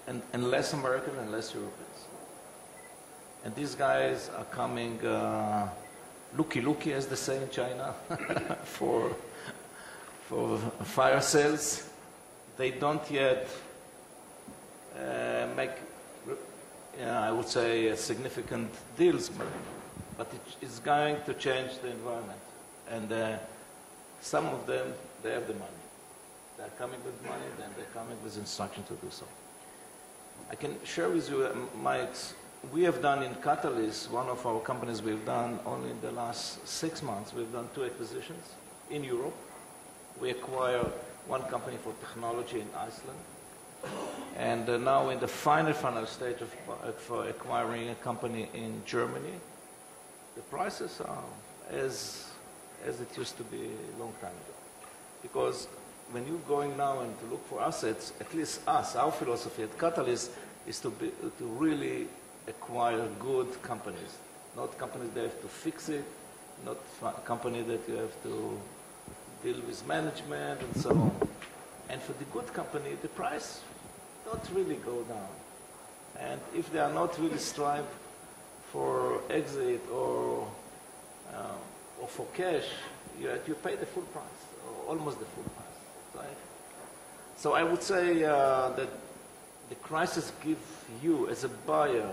and less American and less Europeans. And these guys are coming looky, as they say in China, for fire sales. They don't yet make, I would say, significant deals, but it's going to change the environment. And some of them, they have the money. They're coming with money, then they're coming with instruction to do so. I can share with you, we have done in Catalyst, one of our companies we've done only in the last 6 months, we've done 2 acquisitions in Europe. We acquired one company for technology in Iceland. And now in the final stage of acquiring a company in Germany. The prices are as it used to be a long time ago. Because when you're going now and to look for assets, at least us, our philosophy at Catalyst is to really acquire good companies. Not companies that have to fix it, not company that you have to deal with management and so on. And for the good company, the price don't really go down. And if they are not really strive for exit or for cash, you pay the full price, or almost the full price. Right? So I would say that the crisis gives you, as a buyer,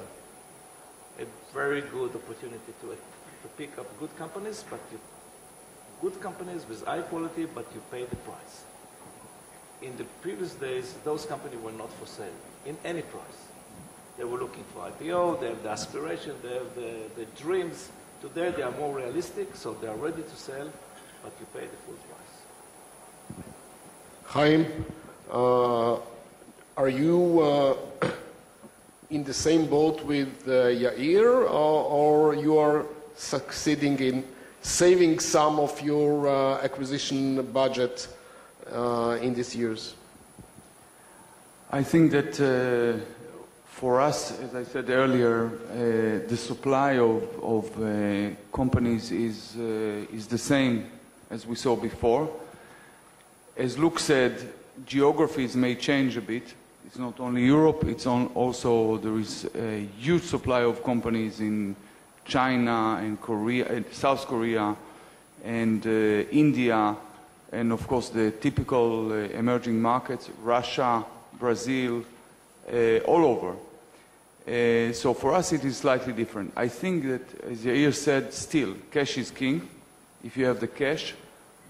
a very good opportunity to pick up good companies, good companies with high quality, but you pay the price. In the previous days, those companies were not for sale in any price. They were looking for IPO, they have the aspiration, they have the dreams. Today they are more realistic, so they are ready to sell, but you pay the full price. Chaim, are you in the same boat with Yair, or you are succeeding in saving some of your acquisition budget in these years? I think that for us, as I said earlier, the supply of companies is the same as we saw before. As Luke said, geographies may change a bit. It's not only Europe, it's also there is a huge supply of companies in China and Korea, South Korea and India, and of course the typical emerging markets, Russia, Brazil, all over. So for us it is slightly different. I think that, as Yair said, still, cash is king. If you have the cash,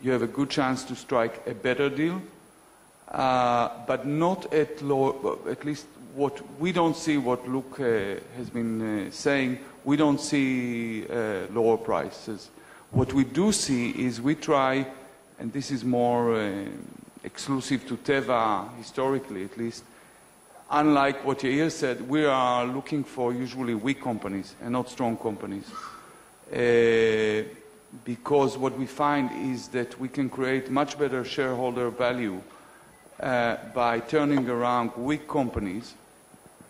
you have a good chance to strike a better deal, but not at low, at least what we don't see, what Luke has been saying, we don't see lower prices. What we do see is we try, and this is more exclusive to TEVA, historically at least, unlike what Yair said, we are looking for usually weak companies and not strong companies. Because what we find is that we can create much better shareholder value by turning around weak companies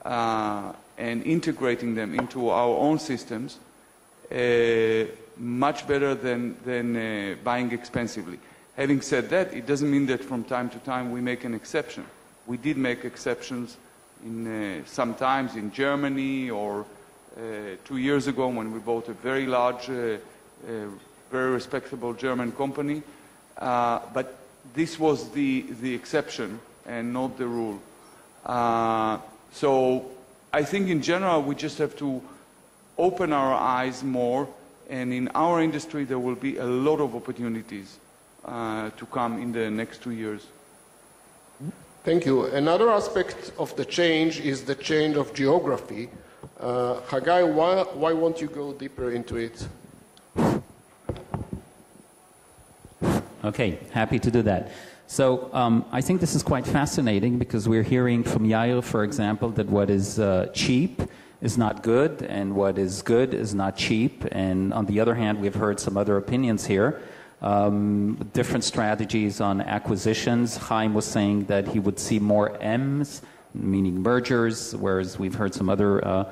and integrating them into our own systems much better than buying expensively. Having said that, it doesn't mean that from time to time we make an exception. We did make exceptions sometimes in Germany, or 2 years ago when we bought a very large, very respectable German company. But this was the exception and not the rule. So I think in general we just have to open our eyes more, and in our industry there will be a lot of opportunities to come in the next 2 years. Thank you. Another aspect of the change is the change of geography. Haggai, why won't you go deeper into it? Okay, happy to do that. So I think this is quite fascinating, because we're hearing from Yair, for example, that what is cheap is not good, and what is good is not cheap. And on the other hand, we've heard some other opinions here. Different strategies on acquisitions. Chaim was saying that he would see more M's, meaning mergers, whereas we've heard some other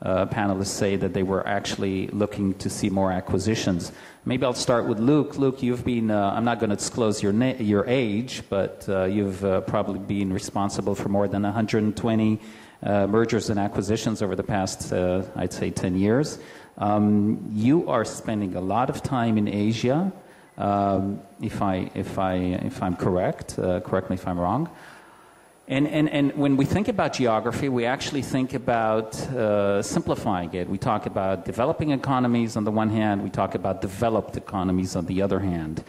panelists say that they were actually looking to see more acquisitions. Maybe I'll start with Luke. Luke, you've been, I'm not going to disclose your age, but you've probably been responsible for more than 120 mergers and acquisitions over the past, I'd say, 10 years. You are spending a lot of time in Asia, if I'm correct. Correct me if I'm wrong. And when we think about geography, we actually think about simplifying it. We talk about developing economies on the one hand, we talk about developed economies on the other hand.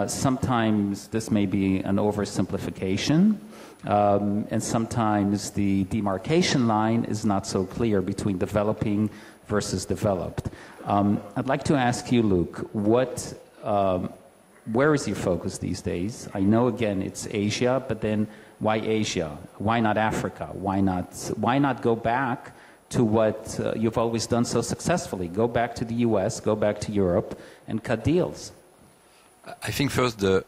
Sometimes this may be an oversimplification, and sometimes the demarcation line is not so clear between developing versus developed. I'd like to ask you, Luke, where is your focus these days? I know, again, it's Asia, but then why Asia? Why not Africa? Why not go back to what you've always done so successfully? Go back to the US, go back to Europe, and cut deals. I think first the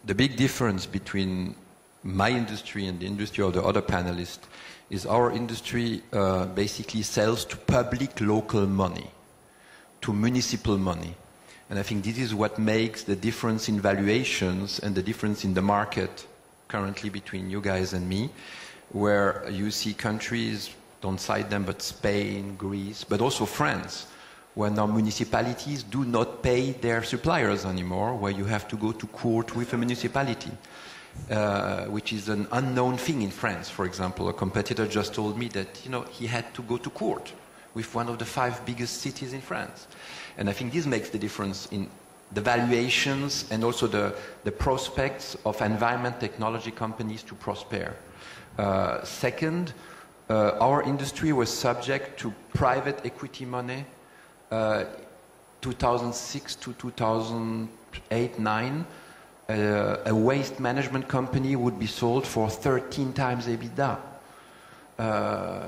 big difference between my industry and the industry of the other panelists is our industry basically sells to public local money, to municipal money. And I think this is what makes the difference in valuations and the difference in the market currently between you guys and me, where you see countries, don't cite them, but Spain, Greece, but also France, where now municipalities do not pay their suppliers anymore, where you have to go to court with a municipality, which is an unknown thing in France. For example, a competitor just told me that he had to go to court with one of the 5 biggest cities in France. And I think this makes the difference in the valuations and also the prospects of environment technology companies to prosper. Second, our industry was subject to private equity money 2006 to 2008-9. A waste management company would be sold for 13 times EBITDA.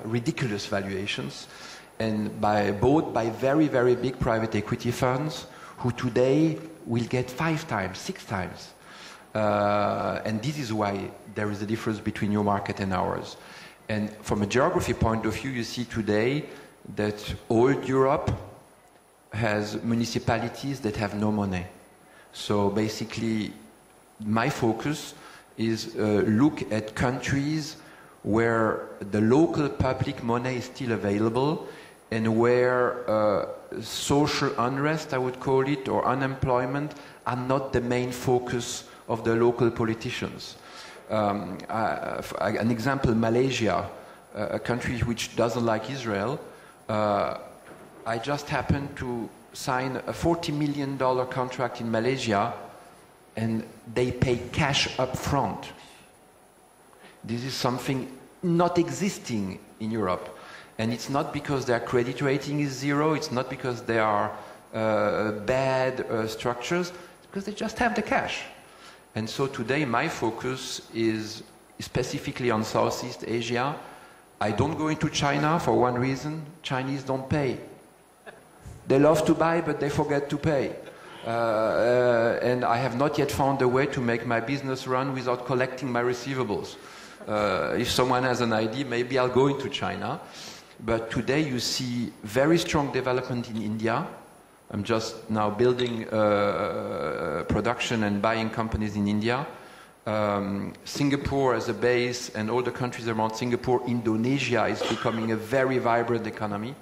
Ridiculous valuations. And bought by very, very big private equity funds who today will get 5 times, 6 times. And this is why there is a difference between your market and ours. And from a geography point of view, you see today that old Europe has municipalities that have no money. So basically, my focus is look at countries where the local public money is still available and where social unrest, I would call it, or unemployment are not the main focus of the local politicians. An example, Malaysia, a country which doesn't like Israel. I just happened to sign a $40 million contract in Malaysia, and they pay cash up front. This is something not existing in Europe. And it's not because their credit rating is 0, it's not because they are bad structures, it's because they just have the cash. And so today my focus is specifically on Southeast Asia. I don't go into China for one reason: Chinese don't pay. They love to buy, but they forget to pay. And I have not yet found a way to make my business run without collecting my receivables. If someone has an idea, maybe I'll go into China. But today you see very strong development in India. I'm just now building production and buying companies in India. Singapore as a base and all the countries around Singapore. Indonesia is becoming a very vibrant economy.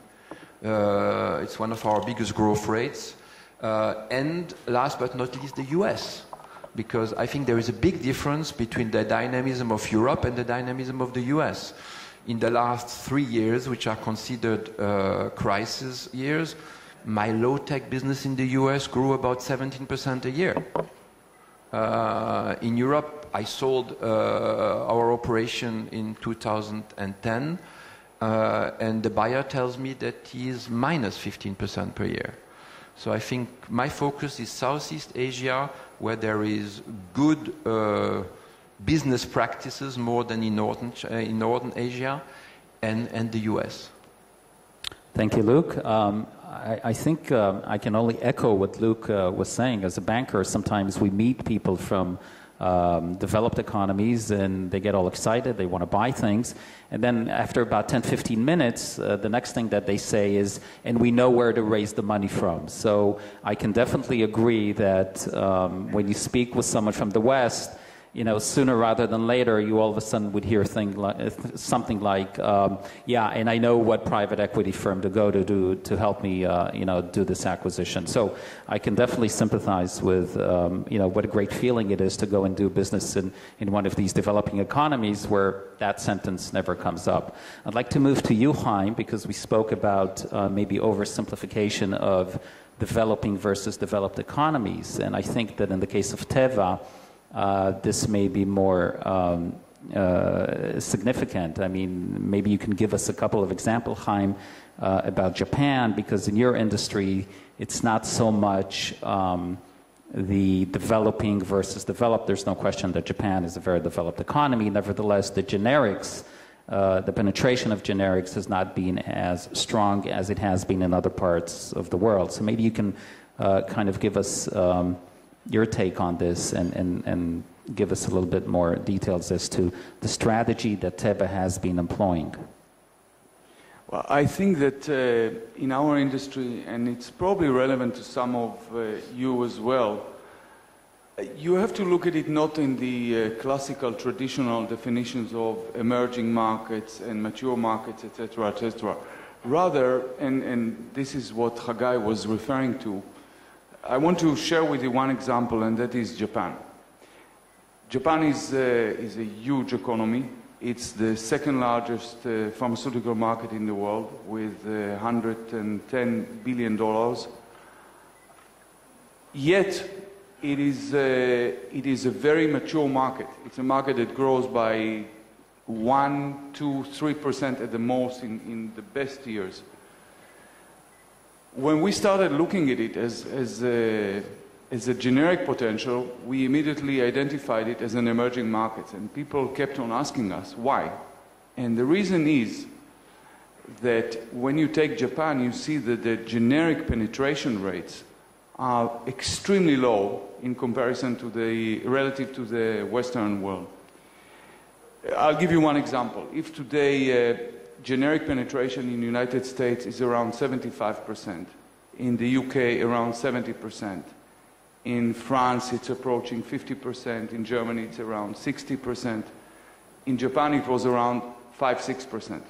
It's one of our biggest growth rates. And last but not least, the US. Because I think there is a big difference between the dynamism of Europe and the dynamism of the US. In the last 3 years, which are considered crisis years, my low-tech business in the US grew about 17% a year. In Europe, I sold our operation in 2010, and the buyer tells me that he is minus 15% per year. So I think my focus is Southeast Asia, where there is good business practices more than in Northern Asia, and the US. Thank you, Luke. I think I can only echo what Luke was saying. As a banker, sometimes we meet people from developed economies, and they get all excited, they want to buy things. And then after about 10, 15 minutes, the next thing that they say is, and we know where to raise the money from. So I can definitely agree that when you speak with someone from the West, you know, sooner rather than later, you all of a sudden would hear something like, yeah, and I know what private equity firm to go to help me, you know, do this acquisition. So I can definitely sympathize with, you know, what a great feeling it is to go and do business in one of these developing economies where that sentence never comes up. I'd like to move to you, Chaim, because we spoke about maybe oversimplification of developing versus developed economies. And I think that in the case of TEVA, this may be more significant. I mean, maybe you can give us a couple of examples, Chaim, about Japan, because in your industry, it's not so much the developing versus developed. There's no question that Japan is a very developed economy. Nevertheless, the generics, the penetration of generics has not been as strong as it has been in other parts of the world. So maybe you can kind of give us your take on this and give us a little bit more details as to the strategy that TEVA has been employing. Well, I think that in our industry, and it's probably relevant to some of you as well, you have to look at it not in the classical traditional definitions of emerging markets and mature markets, etc., etc. Rather, and this is what Chagai was referring to, I want to share with you one example, and that is Japan. Japan is a huge economy. It's the second largest pharmaceutical market in the world with $110 billion. Yet, it is a very mature market. It's a market that grows by 1, 2, 3% at the most in the best years. When we started looking at it as a generic potential, we immediately identified it as an emerging market, and people kept on asking us why. And the reason is that when you take Japan, you see that the generic penetration rates are extremely low in comparison to relative to the Western world. I'll give you one example. If today generic penetration in the United States is around 75%. In the UK, around 70%. In France, it's approaching 50%. In Germany, it's around 60%. In Japan, it was around 5–6%.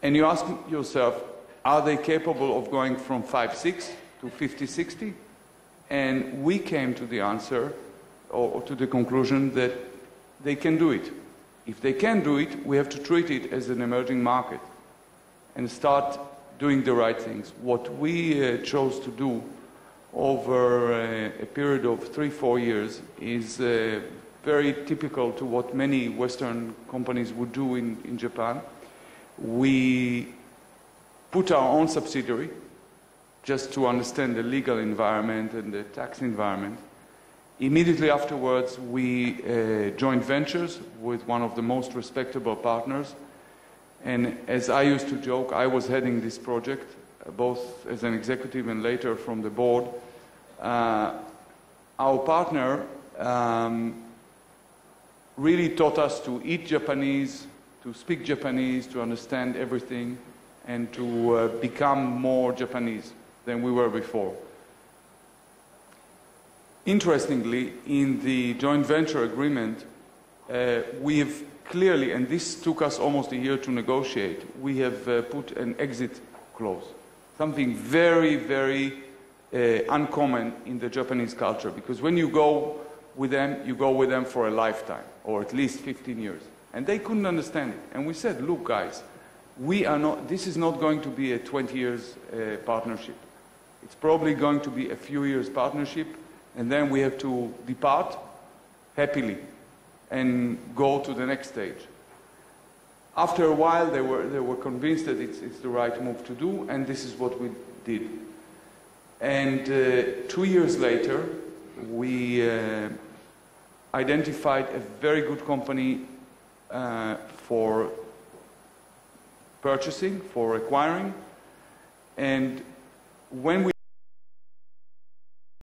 And you ask yourself, are they capable of going from 5–6 to 50–60? And we came to the answer, or to the conclusion, that they can do it. If they can do it, we have to treat it as an emerging market and start doing the right things. What we chose to do over a period of 3–4 years is very typical to what many Western companies would do in Japan. We put our own subsidiary just to understand the legal environment and the tax environment. Immediately afterwards, we joined ventures with one of the most respectable partners. And as I used to joke, I was heading this project, both as an executive and later from the board. Our partner really taught us to eat Japanese, to speak Japanese, to understand everything, and to become more Japanese than we were before. Interestingly, in the joint venture agreement, we have clearly, and this took us almost a year to negotiate, we have put an exit clause. Something very, very uncommon in the Japanese culture, because when you go with them for a lifetime, or at least 15 years. And they couldn't understand it. And we said, look guys, this is not going to be a 20 years partnership. It's probably going to be a few years partnership, and then we have to depart happily and go to the next stage. After a while, they were convinced that it's the right move to do, and this is what we did. And 2 years later, we identified a very good company for purchasing, for acquiring, and when we